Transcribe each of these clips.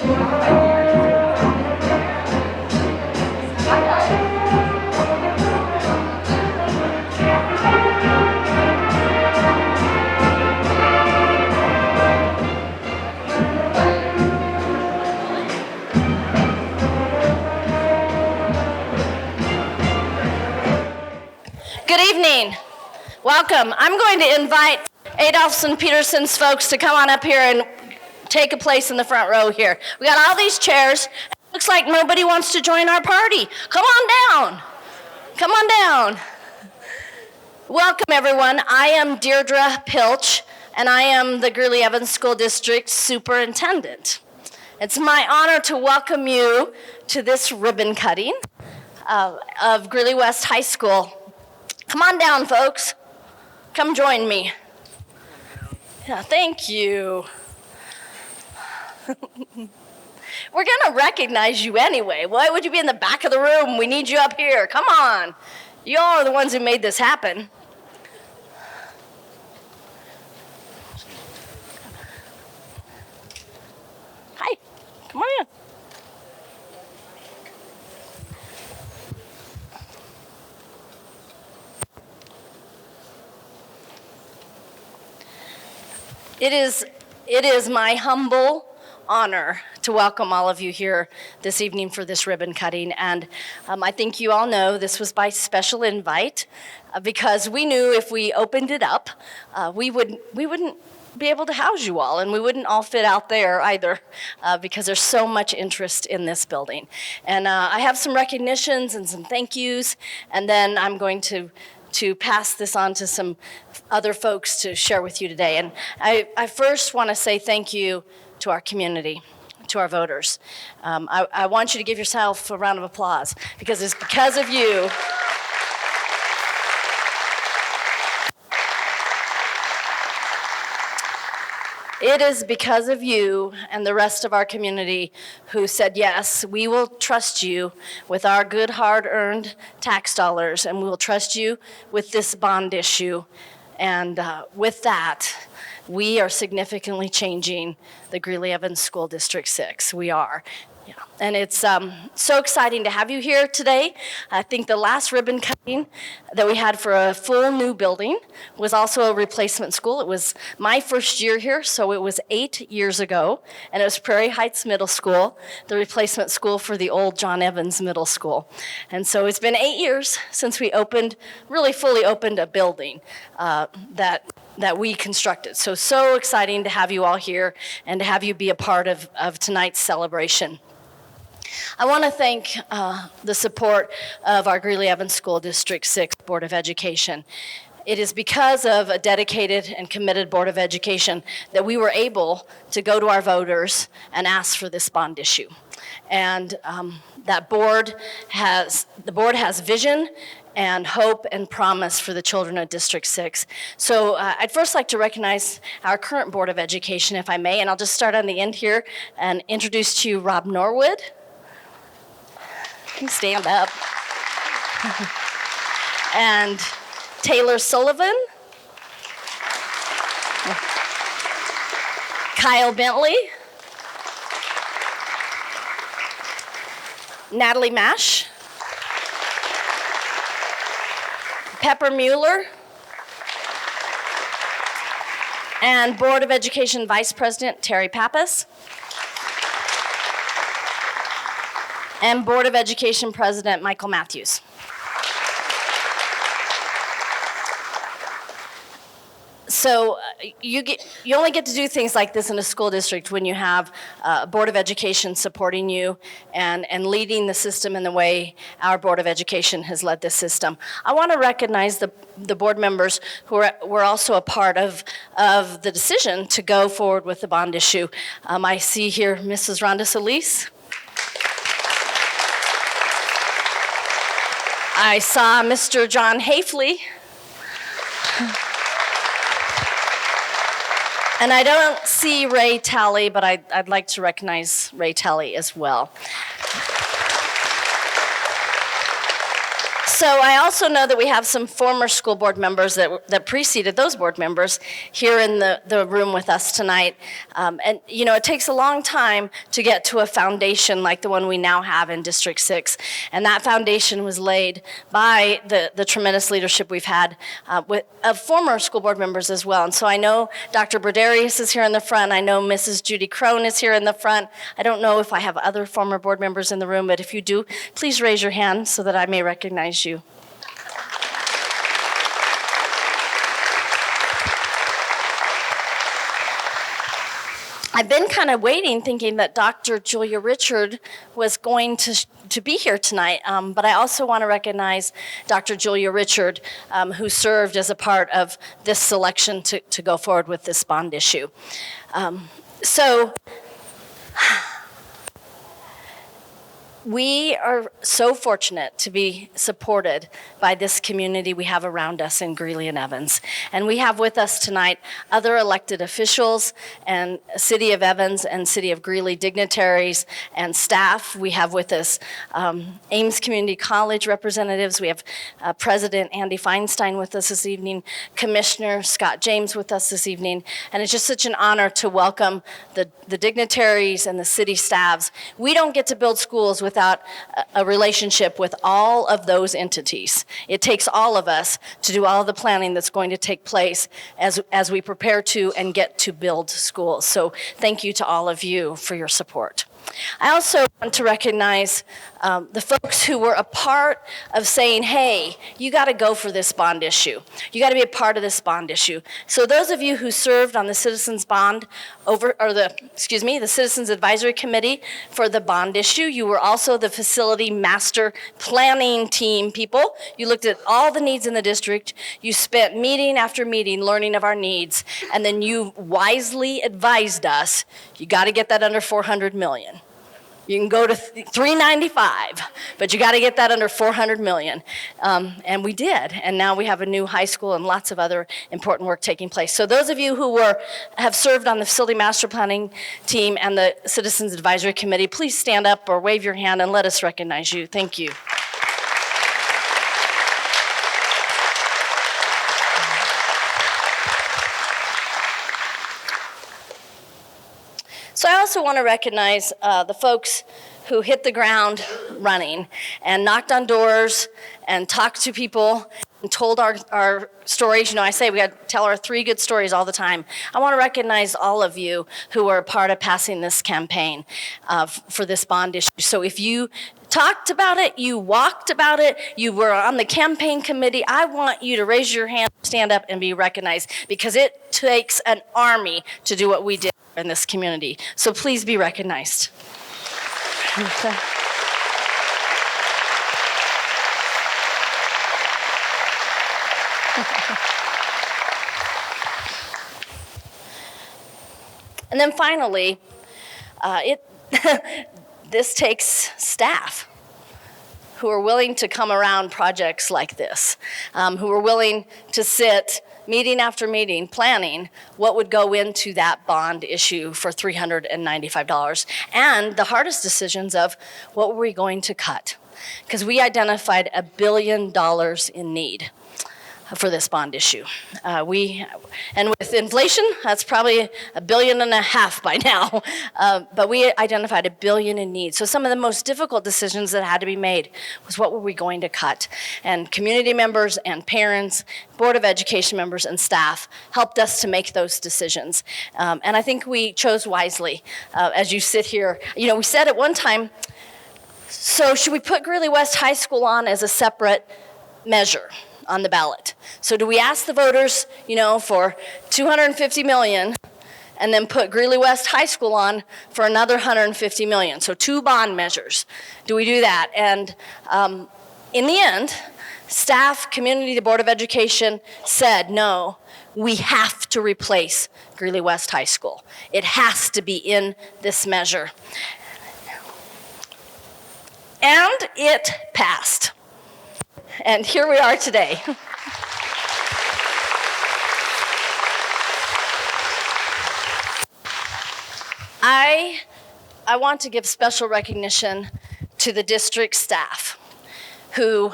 Good evening. Welcome. I'm going to invite Adolphson Peterson's folks to come on up here and take a place in the front row here. We got all these chairs. Looks like nobody wants to join our party. Come on down. Come on down. Welcome, everyone. I am Deirdre Pilch, and I am the Greeley Evans School District Superintendent. It's my honor to welcome you to this ribbon cutting of Greeley West High School. Come on down, folks. Come join me. Yeah, thank you. We're going to recognize you anyway. Why would you be in the back of the room? We need you up here. Come on. You all are the ones who made this happen. Hi. Come on in. It is my humble honor to welcome all of you here this evening for this ribbon cutting. And I think you all know this was by special invite because we knew if we opened it up, we wouldn't be able to house you all, and we wouldn't all fit out there either because there's so much interest in this building. And I have some recognitions and some thank yous, and then I'm going to pass this on to some other folks to share with you today. And I first want to say thank you to our community, to our voters. I want you to give yourself a round of applause because it's because of you. It is because of you and the rest of our community who said, yes, we will trust you with our good, hard-earned tax dollars, and we will trust you with this bond issue. And with that, we are significantly changing the Greeley Evans School District 6. We are. Yeah. And it's so exciting to have you here today. I think the last ribbon cutting that we had for a full new building was also a replacement school. It was my first year here, so it was 8 years ago, and it was Prairie Heights Middle School, the replacement school for the old John Evans Middle School. And so it's been 8 years since we really fully opened a building that we constructed. So exciting to have you all here and to have you be a part of tonight's celebration. I want to thank the support of our Greeley Evans School District 6 Board of Education. It is because of a dedicated and committed Board of Education that we were able to go to our voters and ask for this bond issue. And the board has vision and hope and promise for the children of District 6. So I'd first like to recognize our current Board of Education, if I may, and I'll just start on the end here and introduce to you Rob Norwood. You can stand up. And Taylor Sullivan. Kyle Bentley. Natalie Mash. Pepper Mueller, and Board of Education Vice President Terry Pappas, and Board of Education President Michael Matthews. So you only get to do things like this in a school district when you have a Board of Education supporting you and leading the system in the way our Board of Education has led this system. I want to recognize the board members who were also a part of the decision to go forward with the bond issue. I see here Mrs. Rhonda Solis. I saw Mr. John Hafley. And I don't see Ray Talley, but I'd like to recognize Ray Talley as well. So I also know that we have some former school board members that preceded those board members here in the room with us tonight. And you know, it takes a long time to get to a foundation like the one we now have in District 6. And that foundation was laid by the tremendous leadership we've had of former school board members as well. And so I know Dr. Broderius is here in the front. I know Mrs. Judy Crone is here in the front. I don't know if I have other former board members in the room, but if you do, please raise your hand so that I may recognize you. I've been kind of waiting, thinking that Dr. Julia Richard was going to be here tonight, but I also want to recognize Dr. Julia Richard, who served as a part of this selection to go forward with this bond issue. We are so fortunate to be supported by this community we have around us in Greeley and Evans. And we have with us tonight other elected officials and City of Evans and City of Greeley dignitaries and staff. We have with us Ames Community College representatives. We have President Andy Feinstein with us this evening, Commissioner Scott James with us this evening. And it's just such an honor to welcome the dignitaries and the city staffs. We don't get to build schools without a relationship with all of those entities. It takes all of us to do all of the planning that's going to take place as we prepare to and get to build schools. So thank you to all of you for your support. I also want to recognize the folks who were a part of saying, hey, you got to go for this bond issue. You got to be a part of this bond issue. So those of you who served on the Citizens Bond the Citizens Advisory Committee for the bond issue, you were also the facility master planning team people. You looked at all the needs in the district. You spent meeting after meeting learning of our needs, and then you wisely advised us, you got to get that under 400 million. You can go to 395, but you got to get that under 400 million. And we did. And now we have a new high school and lots of other important work taking place. So those of you who have served on the Facility Master Planning team and the Citizens Advisory Committee, please stand up or wave your hand and let us recognize you. Thank you. So I also want to recognize the folks who hit the ground running and knocked on doors and talked to people and told our stories. You know, I say we got to tell our 3 good stories all the time. I want to recognize all of you who were a part of passing this campaign for this bond issue. So if you talked about it, you walked about it, you were on the campaign committee, I want you to raise your hand, stand up, and be recognized, because it takes an army to do what we did in this community. So please be recognized. And then finally, this takes staff who are willing to come around projects like this, who are willing to sit meeting after meeting planning what would go into that bond issue for $395. And the hardest decisions of what were we going to cut? Because we identified $1 billion in need for this bond issue. And with inflation, that's probably $1.5 billion by now. But we identified $1 billion in need. So some of the most difficult decisions that had to be made was what were we going to cut? And community members and parents, Board of Education members and staff helped us to make those decisions. And I think we chose wisely. As you sit here, you know, we said at one time, so should we put Greeley West High School on as a separate measure on the ballot? So do we ask the voters, you know, for $250 million and then put Greeley West High School on for another $150 million? So 2 bond measures. Do we do that? And in the end, staff, community, the Board of Education said, no, we have to replace Greeley West High School. It has to be in this measure. And it passed. And here we are today. I want to give special recognition to the district staff who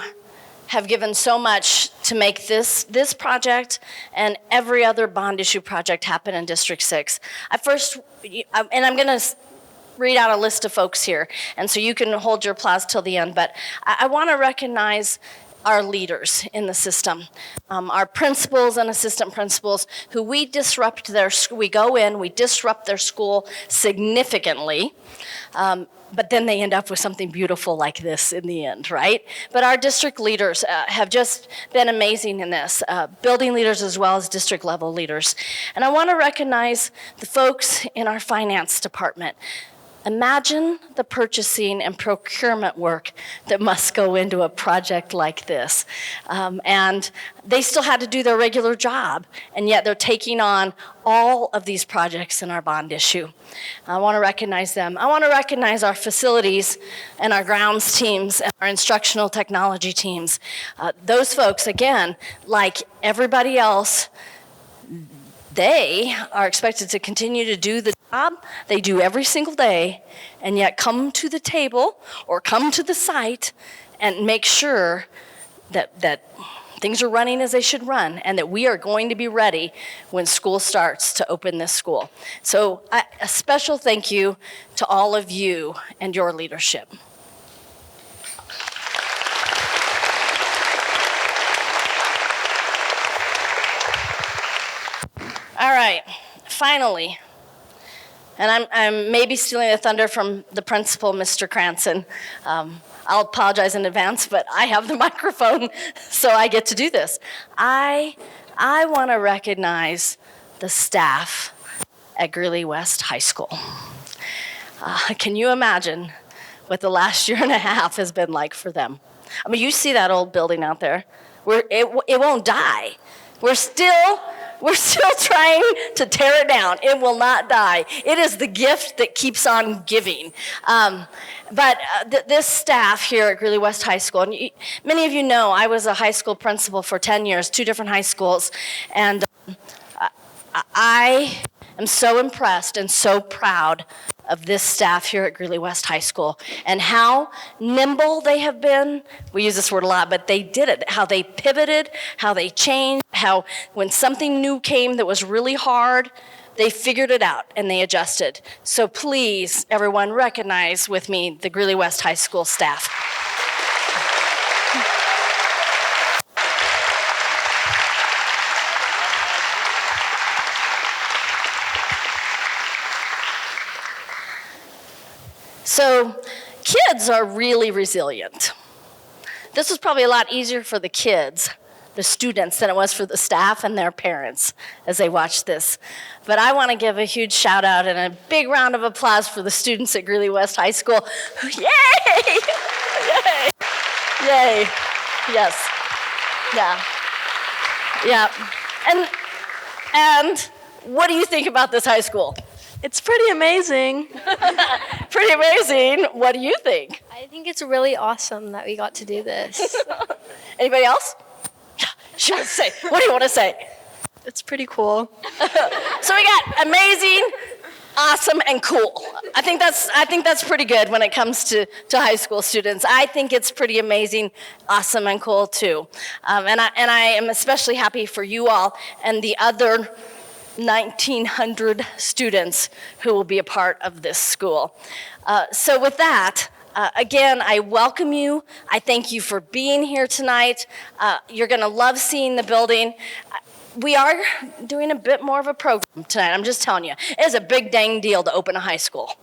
have given so much to make this project and every other bond issue project happen in District 6. And I'm going to read out a list of folks here, and so you can hold your applause till the end, but I want to recognize our leaders in the system, our principals and assistant principals who we disrupt we go in, we disrupt their school significantly, but then they end up with something beautiful like this in the end, right? But our district leaders have just been amazing in this, building leaders as well as district level leaders. And I want to recognize the folks in our finance department. Imagine the purchasing and procurement work that must go into a project like this. And they still had to do their regular job, and yet they're taking on all of these projects in our bond issue. I want to recognize them. I want to recognize our facilities and our grounds teams and our instructional technology teams. Those folks, again, like everybody else, they are expected to continue to do the job they do every single day, and yet come to the table or come to the site and make sure that things are running as they should run, and that we are going to be ready when school starts to open this school. So a special thank you to all of you and your leadership. All right, finally, and I'm maybe stealing the thunder from the principal, Mr. Cranston. I'll apologize in advance, but I have the microphone, so I get to do this. I want to recognize the staff at Greeley West High School. Can you imagine what the last year and a half has been like for them? I mean, you see that old building out there. It won't die. We're still trying to tear it down. It will not die. It is the gift that keeps on giving. But this staff here at Greeley West High School, and many of you know I was a high school principal for 10 years, 2 different high schools, and I am so impressed and so proud of this staff here at Greeley West High School and how nimble they have been. We use this word a lot, but they did it. How they pivoted, how they changed, how when something new came that was really hard, they figured it out and they adjusted. So please, everyone, recognize with me the Greeley West High School staff. So kids are really resilient. This was probably a lot easier for the kids, the students, than it was for the staff and their parents as they watched this. But I want to give a huge shout out and a big round of applause for the students at Greeley West High School. Yay! Yay! Yay! Yes. Yeah. Yeah. And what do you think about this high school? It's pretty amazing. Pretty amazing. What do you think? I think it's really awesome that we got to do this. Anybody else? She wants to say. What do you want to say? It's pretty cool. So we got amazing, awesome, and cool. I think that's pretty good when it comes to high school students. I think it's pretty amazing, awesome, and cool too. And I am especially happy for you all and the other 1,900 students who will be a part of this school. So with that, again, I welcome you. I thank you for being here tonight. You're going to love seeing the building. We are doing a bit more of a program tonight. I'm just telling you. It is a big dang deal to open a high school.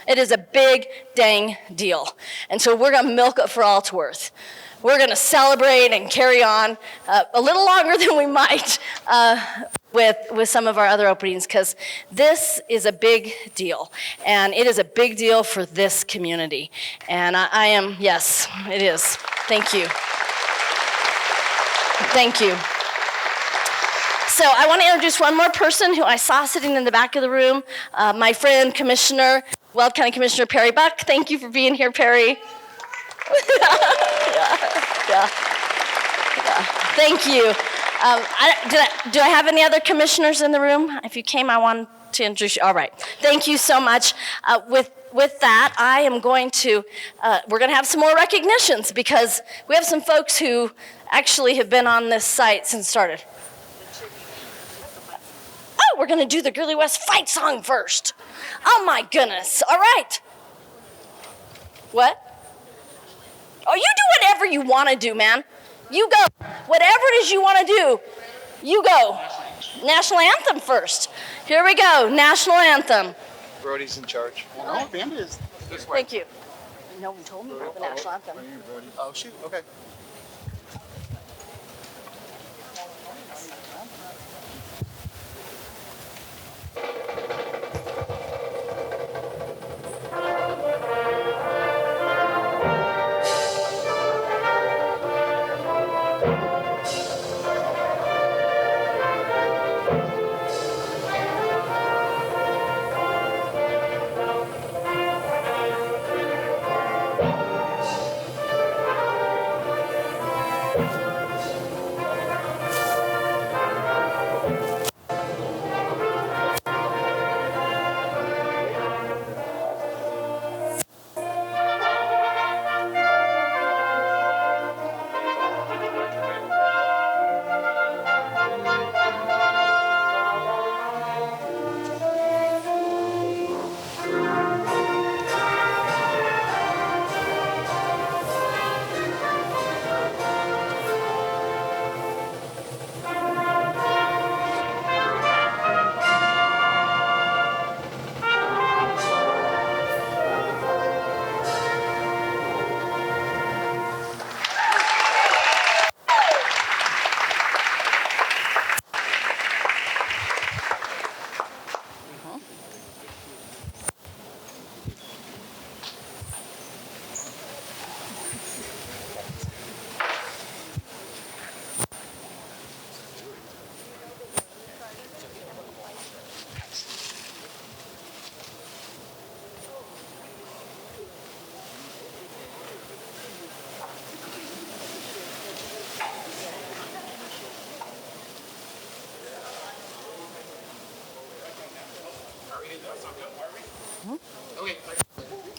It is a big dang deal. And so we're going to milk it for all it's worth. We're going to celebrate and carry on a little longer than we might with some of our other openings, because this is a big deal, and it is a big deal for this community. And I am, yes, it is. Thank you. Thank you. So I want to introduce one more person who I saw sitting in the back of the room, my friend, Weld County Commissioner Perry Buck. Thank you for being here, Perry. Yeah. Thank you. Do I have any other commissioners in the room? If you came, I wanted to introduce you. All right. Thank you so much. with that, I am going to, we're going to have some more recognitions because we have some folks who actually have been on this site since it started. Oh, we're going to do the Greeley West fight song first. Oh my goodness. All right. What? Oh, you do whatever you want to do, man. You go. Whatever it is you want to do, you go. National anthem first. Here we go. National anthem. Brody's in charge. No, Band is. Thank you. No one told me about the national anthem. Oh, shoot. Okay.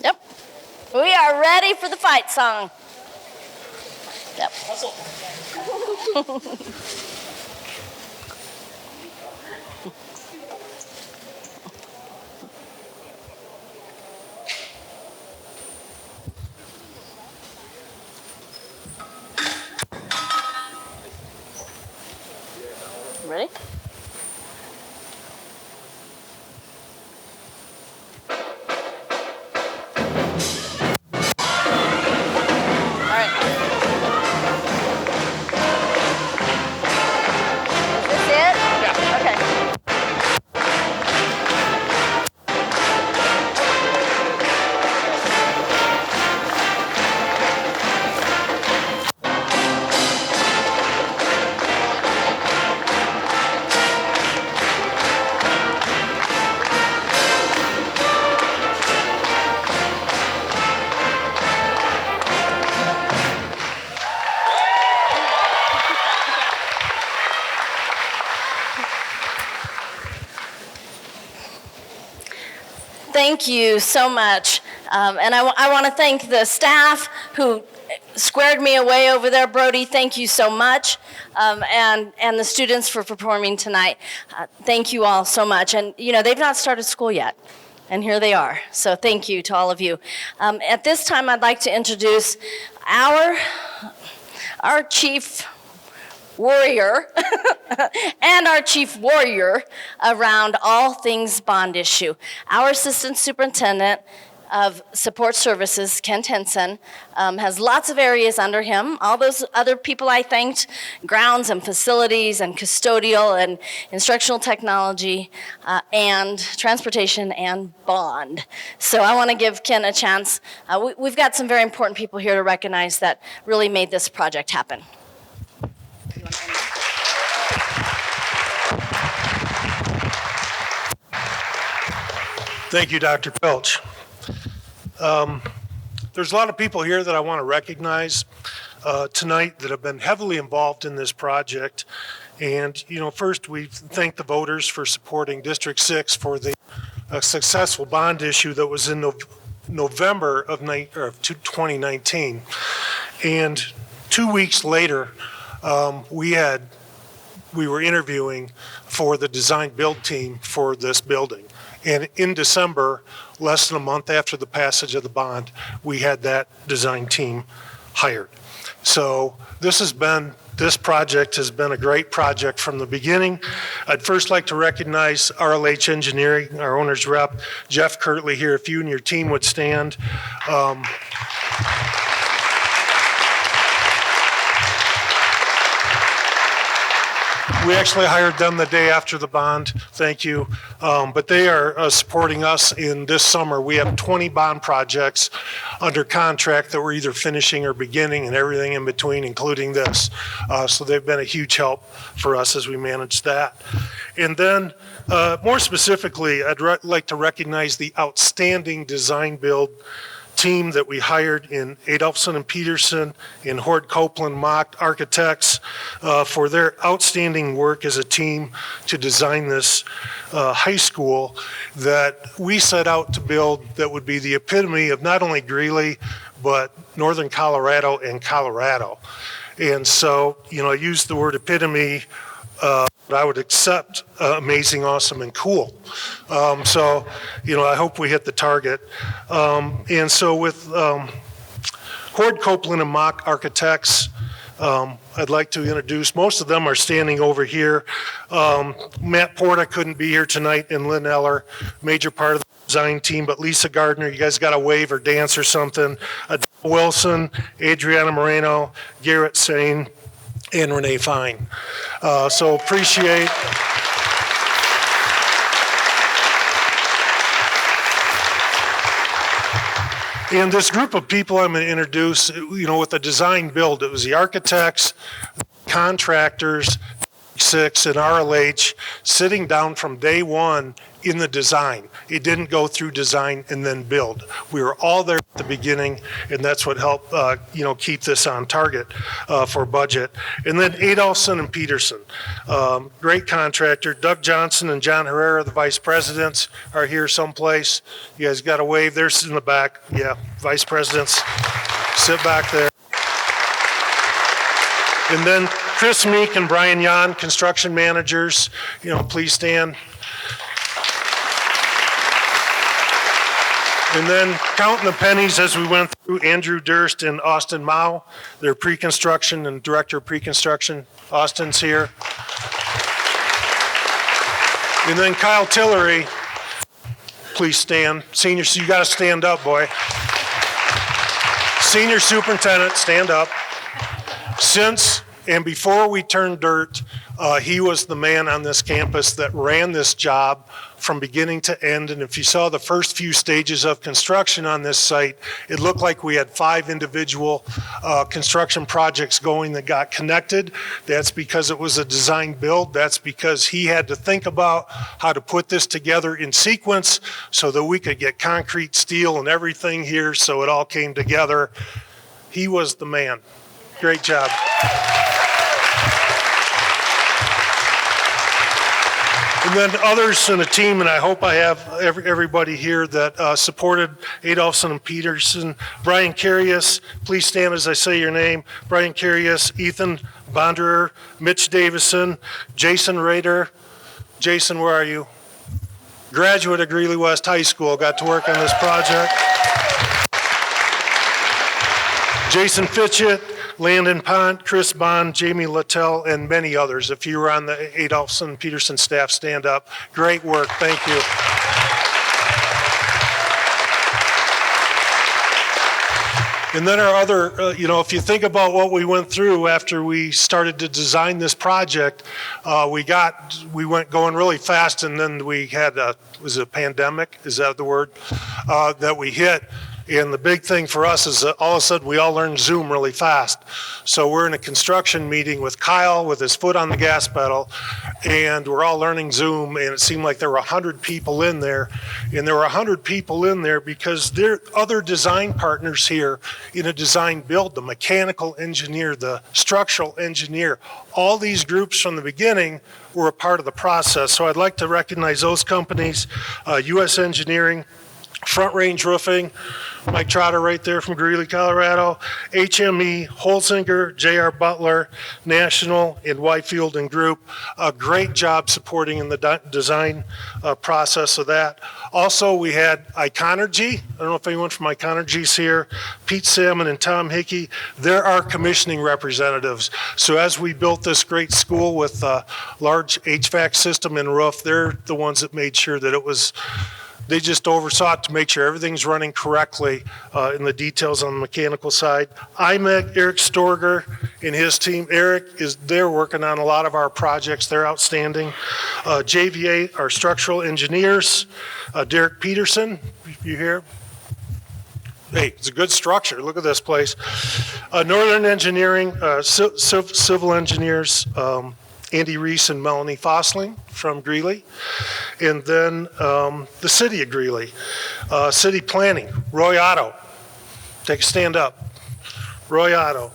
Yep. We are ready for the fight song. Yep. Ready? All right. Is this it? Yeah. Okay. Thank you so much. And I want to thank the staff who squared me away over there. Brody, thank you so much. And the students for performing tonight. Thank you all so much. And, you know, they've not started school yet. And here they are. So thank you to all of you. At this time, I'd like to introduce our chief warrior and our chief warrior around all things bond issue. Our assistant superintendent of support services, Kent Henson, has lots of areas under him. All those other people I thanked, grounds and facilities and custodial and instructional technology and transportation and bond. So I want to give Ken a chance. We've got some very important people here to recognize that really made this project happen. Thank you, Dr. Pilch. There's a lot of people here that I want to recognize tonight that have been heavily involved in this project. And, you know, first we thank the voters for supporting District 6 for the successful bond issue that was in November of 2019. And 2 weeks later, we were interviewing for the design build team for this building. And in December, less than a month after the passage of the bond, we had that design team hired. So this project has been a great project from the beginning. I'd first like to recognize RLH Engineering, our owner's rep, Jeff Kirtley here. If you and your team would stand. We actually hired them the day after the bond. Thank you. But they are supporting us in this summer. We have 20 bond projects under contract that we're either finishing or beginning, and everything in between, including this. So they've been a huge help for us as we manage that. And then more specifically, I'd like to recognize the outstanding design build team that we hired in Adolphson and Peterson, in Hord Copeland Mock Architects, for their outstanding work as a team to design this high school that we set out to build, that would be the epitome of not only Greeley, but northern Colorado and Colorado. And so, I use the word epitome, but I would accept amazing, awesome, and cool. So, I hope we hit the target. And so with Hord Copeland and Mock Architects, I'd like to introduce, most of them are standing over here. Matt Porta couldn't be here tonight, and Lynn Eller, major part of the design team, but Lisa Gardner, you guys got to wave or dance or something. Adele Wilson, Adriana Moreno, Garrett Sane, and Renee Fine. So appreciate. And this group of people I'm going to introduce, with the design build, it was the architects, contractors, six and RLH sitting down from day one in the design. It didn't go through design and then build. We were all there at the beginning, and that's what helped, keep this on target for budget. And then Adolphson and Peterson, great contractor. Doug Johnson and John Herrera, the vice presidents, are here someplace. You guys got to wave. They're in the back. Yeah, vice presidents, sit back there. And then Chris Meek and Brian Yan, construction managers, please stand. And then counting the pennies as we went through, Andrew Durst and Austin Mao, their pre-construction and director of pre-construction. Austin's here. And then Kyle Tillery, please stand. Senior, you got to stand up, boy. Senior superintendent, stand up. Since and before we turned dirt, he was the man on this campus that ran this job from beginning to end. And if you saw the first few stages of construction on this site, it looked like we had 5 individual construction projects going that got connected. That's because it was a design build. That's because he had to think about how to put this together in sequence so that we could get concrete, steel, and everything here so it all came together. He was the man. Great job. And then others in the team, and I hope I have everybody here that supported Adolphson and Peterson. Brian Carius, please stand as I say your name. Brian Carius, Ethan Bonderer, Mitch Davison, Jason Rader. Jason, where are you? Graduate of Greeley West High School, got to work on this project. Jason Fitchett, Landon Pont, Chris Bond, Jamie Littell, and many others. If you were on the Adolphson Peterson staff, stand up. Great work. Thank you. And then our other, if you think about what we went through after we started to design this project, we went going really fast, and then we had was it a pandemic? Is that the word? That we hit. And the big thing for us is that all of a sudden we all learned Zoom really fast. So we're in a construction meeting with Kyle with his foot on the gas pedal, and we're all learning Zoom, and it seemed like there were 100 people in there. And there were 100 people in there because there are other design partners here in a design build, the mechanical engineer, the structural engineer. All these groups from the beginning were a part of the process. So I'd like to recognize those companies, U.S. Engineering, Front Range Roofing, Mike Trotter right there from Greeley, Colorado. HME, Holzinger, J.R. Butler, National, and Whitefield and Group. A great job supporting in the design process of that. Also, we had Iconergy. I don't know if anyone from Iconergy is here. Pete Salmon and Tom Hickey. They're our commissioning representatives. So as we built this great school with a large HVAC system and roof, they're the ones that made sure that it was. They just oversaw it to make sure everything's running correctly in the details on the mechanical side. IMEG, Eric Storger and his team. Eric they're working on a lot of our projects. They're outstanding. JVA, our structural engineers. Derek Peterson, you here? Hey, it's a good structure. Look at this place. Northern Engineering, civil engineers, Andy Reese and Melanie Fosling from Greeley. And then the city of Greeley, city planning, Roy Otto. Take a stand up. Roy Otto.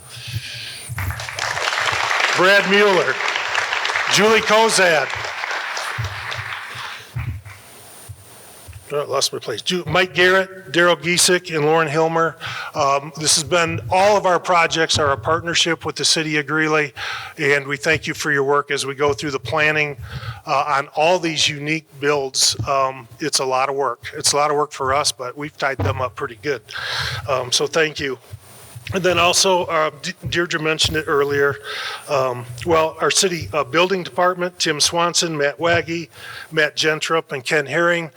Brad Mueller, Julie Kozad. Oh, I lost my place. Mike Garrett, Daryl Giesick, and Lauren Hilmer. This has been, all of our projects are a partnership with the city of Greeley, and we thank you for your work as we go through the planning on all these unique builds. It's a lot of work. It's a lot of work for us, but we've tied them up pretty good. So thank you. And then also, Deirdre mentioned it earlier, our city building department, Tim Swanson, Matt Waggy, Matt Gentrup, and Ken Herring,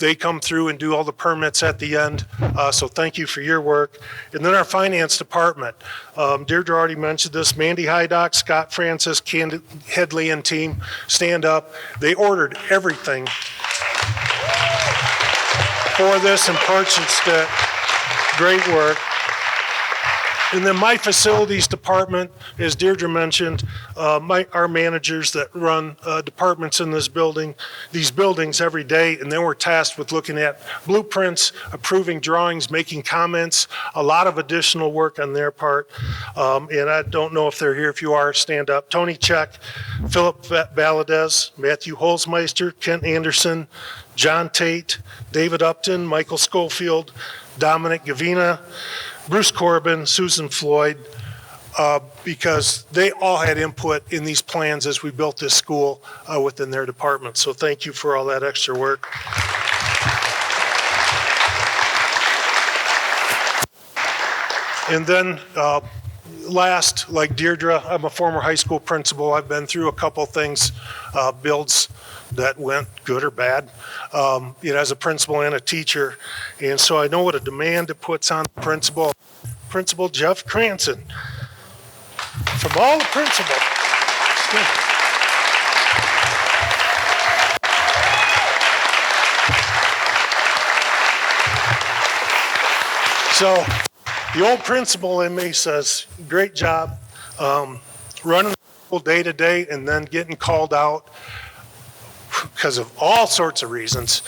they come through and do all the permits at the end, so thank you for your work. And then our finance department, Deirdre already mentioned this, Mandy Hydock, Scott Francis, Candy Headley and team, stand up. They ordered everything for this and purchased it. Great work. And then my facilities department, as Deirdre mentioned, our managers that run departments in these buildings every day, and then we're tasked with looking at blueprints, approving drawings, making comments, a lot of additional work on their part. And I don't know if they're here. If you are, stand up. Tony Check, Philip Valadez, Matthew Holzmeister, Kent Anderson, John Tate, David Upton, Michael Schofield, Dominic Gavina, Bruce Corbin, Susan Floyd, because they all had input in these plans as we built this school within their department. So thank you for all that extra work. And then last, like Deirdre, I'm a former high school principal. I've been through a couple things, builds that went good or bad, as a principal and a teacher. And so I know what a demand it puts on the principal. Principal Jeff Cranston, from all the principals. So the old principal in me says, great job running the school day to day and then getting called out because of all sorts of reasons,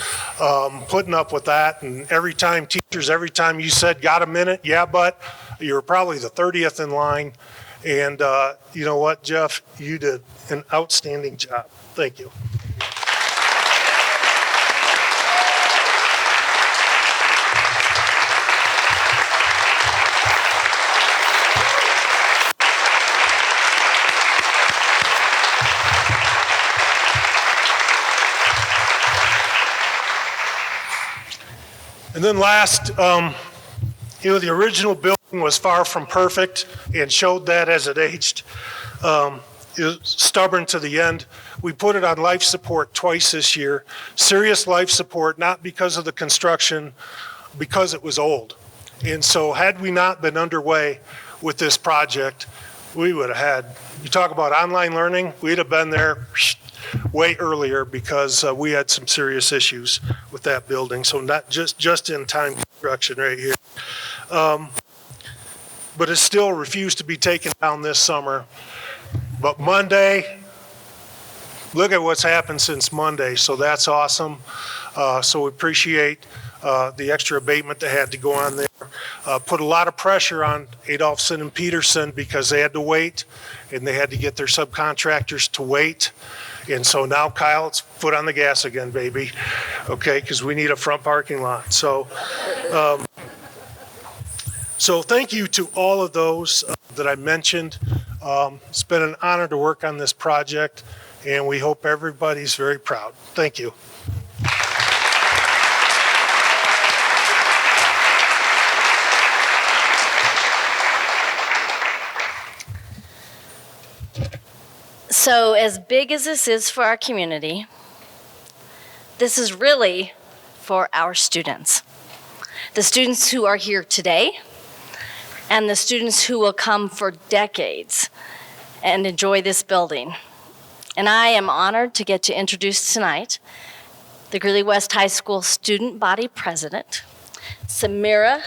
putting up with that. And every time you said, got a minute? Yeah, but you were probably the 30th in line. And you know what, Jeff? You did an outstanding job. Thank you. And then last, the original building was far from perfect and showed that as it aged. It was stubborn to the end. We put it on life support twice this year. Serious life support, not because of the construction, because it was old. And so had we not been underway with this project, we would have had, you talk about online learning, we'd have been there way earlier because we had some serious issues with that building. So not just in time construction right here. But it still refused to be taken down this summer. But Monday, look at what's happened since Monday. So that's awesome. So we appreciate the extra abatement that had to go on there. Put a lot of pressure on Adolphson and Peterson because they had to wait and they had to get their subcontractors to wait. And so now, Kyle, it's foot on the gas again, baby. Okay, because we need a front parking lot. So thank you to all of those that I mentioned. It's been an honor to work on this project, and we hope everybody's very proud. Thank you. So as big as this is for our community, this is really for our students. The students who are here today and the students who will come for decades and enjoy this building. And I am honored to get to introduce tonight the Greeley West High School Student Body President, Samira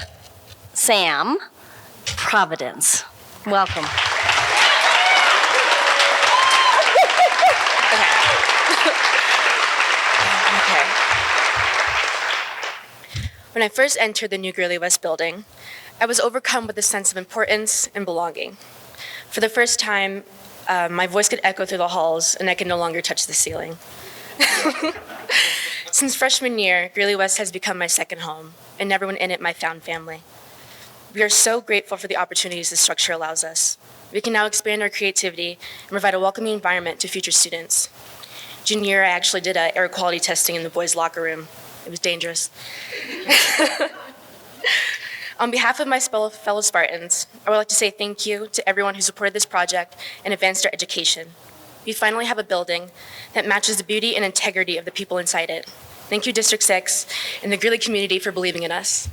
Sam Providence. Welcome. When I first entered the new Greeley West building, I was overcome with a sense of importance and belonging. For the first time, my voice could echo through the halls, and I could no longer touch the ceiling. Since freshman year, Greeley West has become my second home, and everyone in it my found family. We are so grateful for the opportunities this structure allows us. We can now expand our creativity and provide a welcoming environment to future students. Junior year, I actually did air quality testing in the boys' locker room. It was dangerous. On behalf of my fellow Spartans, I would like to say thank you to everyone who supported this project and advanced our education. We finally have a building that matches the beauty and integrity of the people inside it. Thank you, District 6, and the Greeley community for believing in us.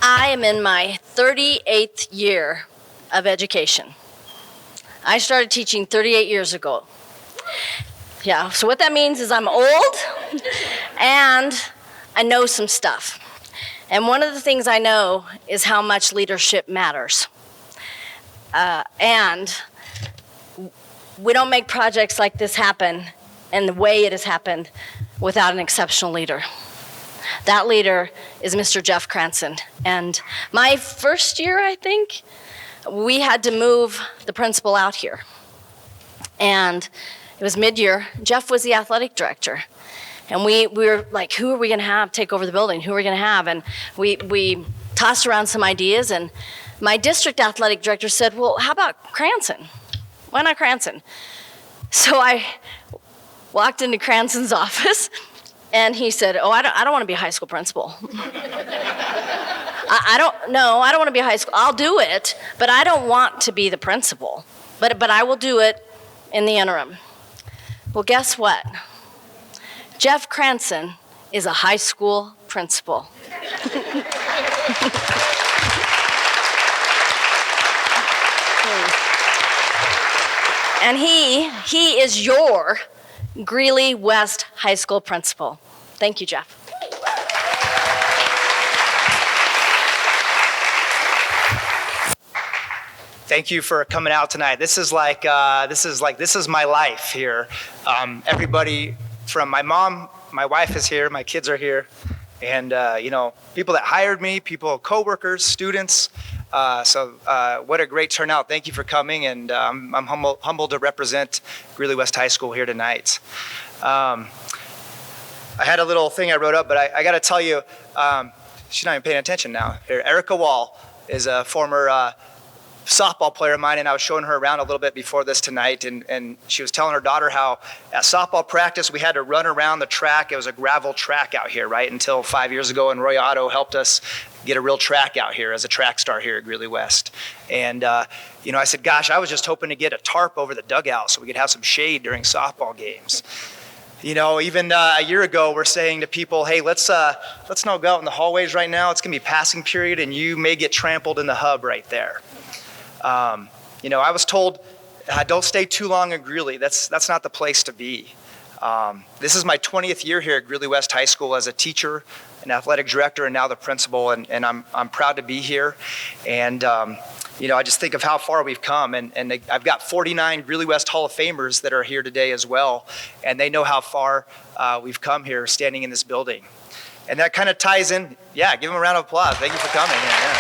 I am in my 38th year of education. I started teaching 38 years ago. Yeah, so what that means is I'm old and I know some stuff. And one of the things I know is how much leadership matters. And we don't make projects like this happen and the way it has happened without an exceptional leader. That leader is Mr. Jeff Cranston. And my first year, I think, we had to move the principal out here. And it was mid-year. Jeff was the athletic director. And we were like, who are we going to have take over the building? Who are we going to have? And we tossed around some ideas. And my district athletic director said, well, how about Cranston? Why not Cranston? So I walked into Cranston's office. And he said, oh, I don't want to be a high school principal. I don't want to be a high school. I'll do it, but I don't want to be the principal. But I will do it in the interim. Well, guess what? Jeff Cranston is a high school principal. And he is your Greeley West High School principal. Thank you, Jeff. Thank you for coming out tonight. This is my life here. Everybody from my mom, my wife is here, my kids are here, and people that hired me, people, coworkers, students. So what a great turnout. Thank you for coming, and I'm humbled to represent Greeley West High School here tonight. I had a little thing I wrote up, but I got to tell you, she's not even paying attention now. Here, Erica Wall is a former softball player of mine, and I was showing her around a little bit before this tonight, and she was telling her daughter how at softball practice we had to run around the track. It was a gravel track out here, right, until 5 years ago, and Roy Otto helped us get a real track out here as a track star here at Greeley West. And I said, gosh, I was just hoping to get a tarp over the dugout so we could have some shade during softball games. Even a year ago, we're saying to people, hey, let's not go out in the hallways right now. It's gonna be passing period, and you may get trampled in the hub right there. I was told, don't stay too long in Greeley. That's not the place to be. This is my 20th year here at Greeley West High School as a teacher, an athletic director, and now the principal, and I'm proud to be here. And I just think of how far we've come, and I've got 49 Greeley West Hall of Famers that are here today as well, and they know how far we've come here standing in this building. And that kind of ties in, give them a round of applause. Thank you for coming. Yeah.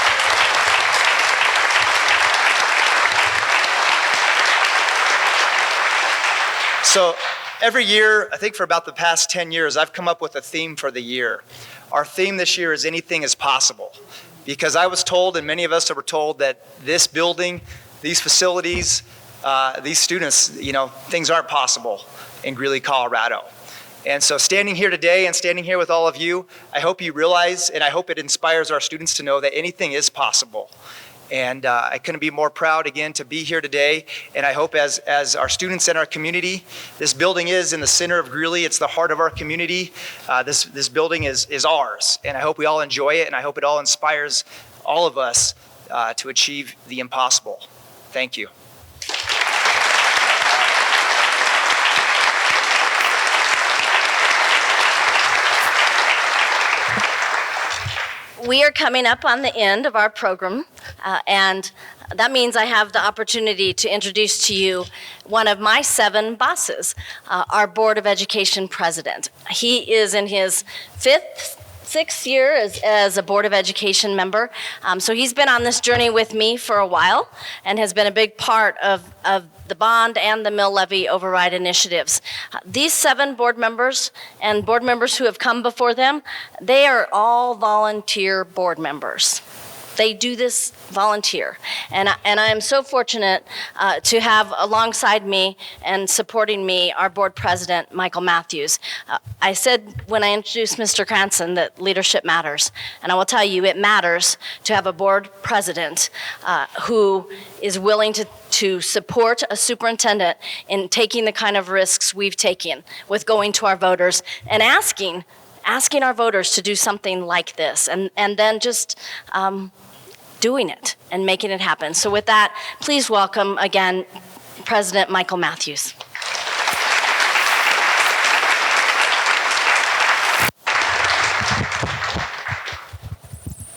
So every year, I think for about the past 10 years, I've come up with a theme for the year. Our theme this year is anything is possible. Because I was told, and many of us were told, that this building, these facilities, these students, things aren't possible in Greeley, Colorado. And so standing here today and standing here with all of you, I hope you realize, and I hope it inspires our students to know that anything is possible. And I couldn't be more proud, again, to be here today. And I hope as our students in our community, this building is in the center of Greeley. It's the heart of our community. This building is ours. And I hope we all enjoy it. And I hope it all inspires all of us to achieve the impossible. Thank you. We are coming up on the end of our program, and that means I have the opportunity to introduce to you one of my 7 bosses, our Board of Education president. He is in his 6th year as a Board of Education member, so he's been on this journey with me for a while and has been a big part of the bond and the mill levy override initiatives. These 7 board members and board members who have come before them, they are all volunteer board members. They do this volunteer. And I am so fortunate to have alongside me and supporting me our board president, Michael Matthews. I said when I introduced Mr. Cranston that leadership matters. And I will tell you, it matters to have a board president who is willing to support a superintendent in taking the kind of risks we've taken with going to our voters and asking our voters to do something like this, and then just doing it and making it happen. So with that, please welcome again President Michael Matthews.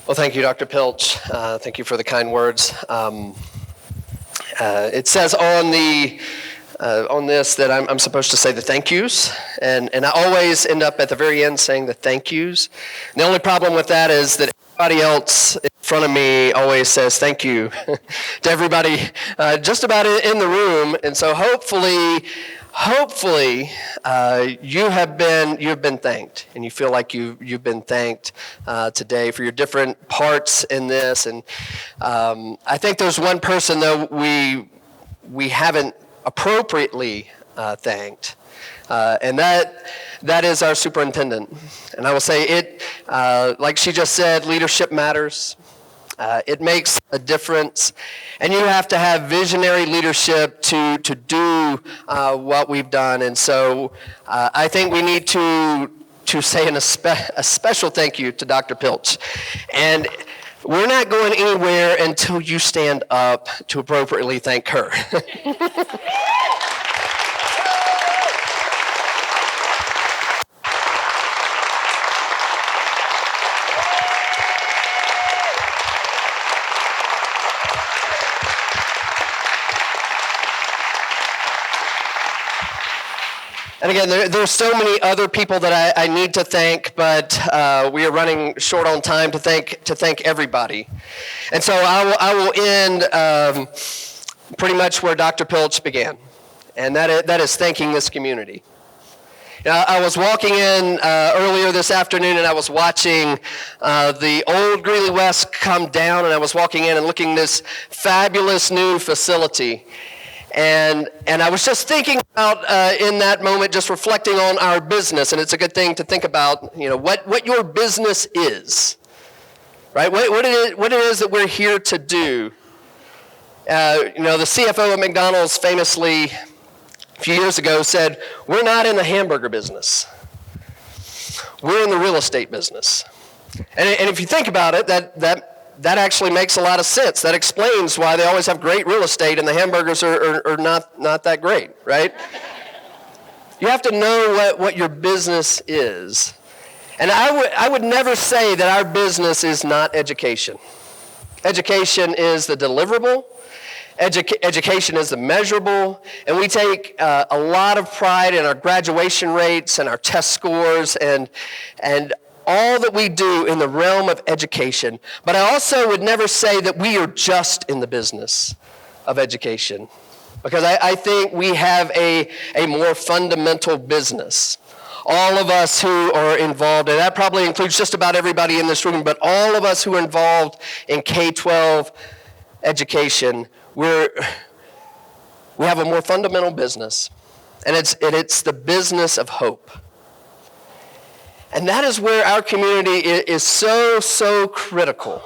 Well, thank you, Dr. Pilch. Thank you for the kind words. It says on this that I'm supposed to say the thank yous, and I always end up at the very end saying the thank yous. And the only problem with that is that everybody else in front of me always says thank you to everybody just about in the room, and so hopefully you have been thanked, and you feel like you've been thanked today for your different parts in this. And I think there's one person though we haven't appropriately thanked, and that is our superintendent. And I will say it, like she just said, leadership matters. It makes a difference, and you have to have visionary leadership to do what we've done. And so I think we need to say a special thank you to Dr. Pilch. And we're not going anywhere until you stand up to appropriately thank her. And again, there's so many other people that I need to thank, but we are running short on time to thank everybody. And so I will end pretty much where Dr. Pilch began, and that is thanking this community. I was walking in earlier this afternoon, and I was watching the old Greeley West come down, and I was walking in and looking at this fabulous new facility. And I was just thinking about, in that moment, just reflecting on our business, and it's a good thing to think about, what your business is, right? What it is that we're here to do. The CFO of McDonald's famously, a few years ago, said, "We're not in the hamburger business. We're in the real estate business." And if you think about it, that actually makes a lot of sense. That explains why they always have great real estate and the hamburgers are not that great, right? You have to know what your business is. And I would never say that our business is not education. Education is the deliverable. Education is the measurable. And we take a lot of pride in our graduation rates and our test scores and all that we do in the realm of education. But I also would never say that we are just in the business of education, because I think we have a more fundamental business. All of us who are involved, and that probably includes just about everybody in this room, but all of us who are involved in K-12 education, we have a more fundamental business, and it's the business of hope. And that is where our community is so critical.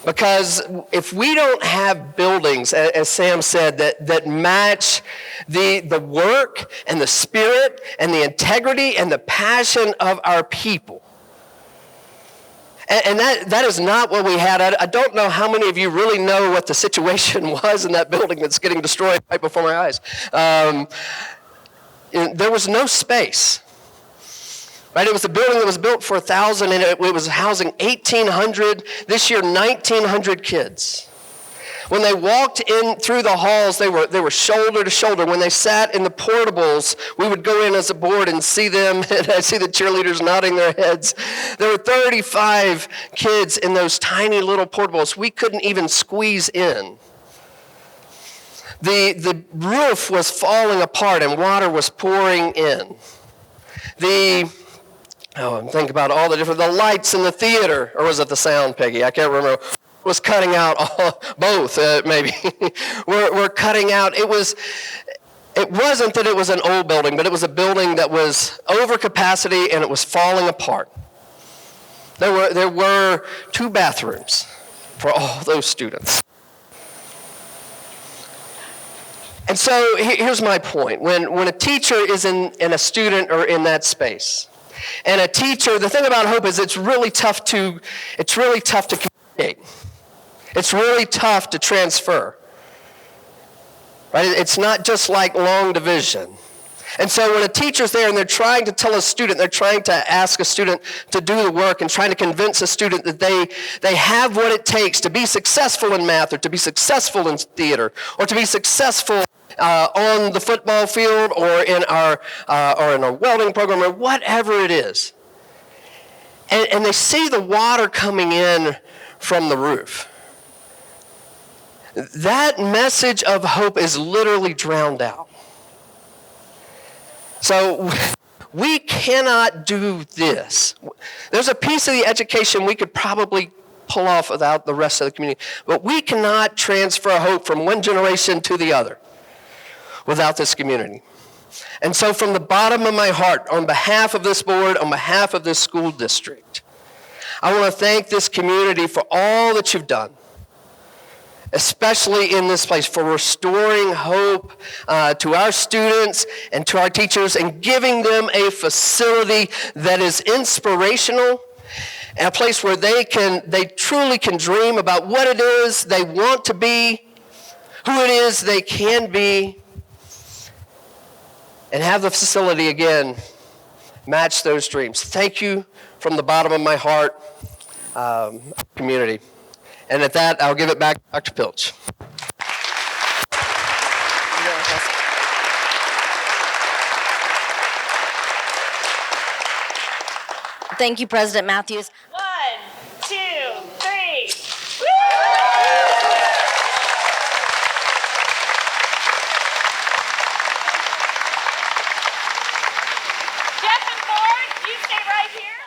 Because if we don't have buildings, as Sam said, that match the work and the spirit and the integrity and the passion of our people, and that is not what we had. I don't know how many of you really know what the situation was in that building that's getting destroyed right before my eyes. There was no space. Right? It was a building that was built for 1,000, and it was housing 1,800, this year 1,900 kids. When they walked in through the halls, they were shoulder to shoulder. When they sat in the portables, we would go in as a board and see them, and I see the cheerleaders nodding their heads. There were 35 kids in those tiny little portables. We couldn't even squeeze in. The roof was falling apart and water was pouring in. Think about all the lights in the theater, or was it the sound, Peggy? I can't remember. Was cutting out both, maybe. We're cutting out. It wasn't that it was an old building, but it was a building that was over capacity and it was falling apart. There were 2 bathrooms for all those students. And so here's my point. When a teacher is in a student or in that space, and a teacher, the thing about hope is it's really tough to communicate. It's really tough to transfer. Right? It's not just like long division. And so when a teacher's there and they're trying to tell a student, they're trying to ask a student to do the work and trying to convince a student that they have what it takes to be successful in math, or to be successful in theater, or to be successful on the football field, or in our welding program, or whatever it is. And they see the water coming in from the roof. That message of hope is literally drowned out. So we cannot do this. There's a piece of the education we could probably pull off without the rest of the community, but we cannot transfer hope from one generation to the other without this community. And so from the bottom of my heart, on behalf of this board, on behalf of this school district, I want to thank this community for all that you've done, especially in this place, for restoring hope to our students and to our teachers, and giving them a facility that is inspirational, and a place where they truly can dream about what it is they want to be, who it is they can be, and have the facility again match those dreams. Thank you from the bottom of my heart, community. And at that, I'll give it back to Dr. Pilch. Thank you, President Matthews. 1, 2, 3. Jeff and Ford, you stay right here.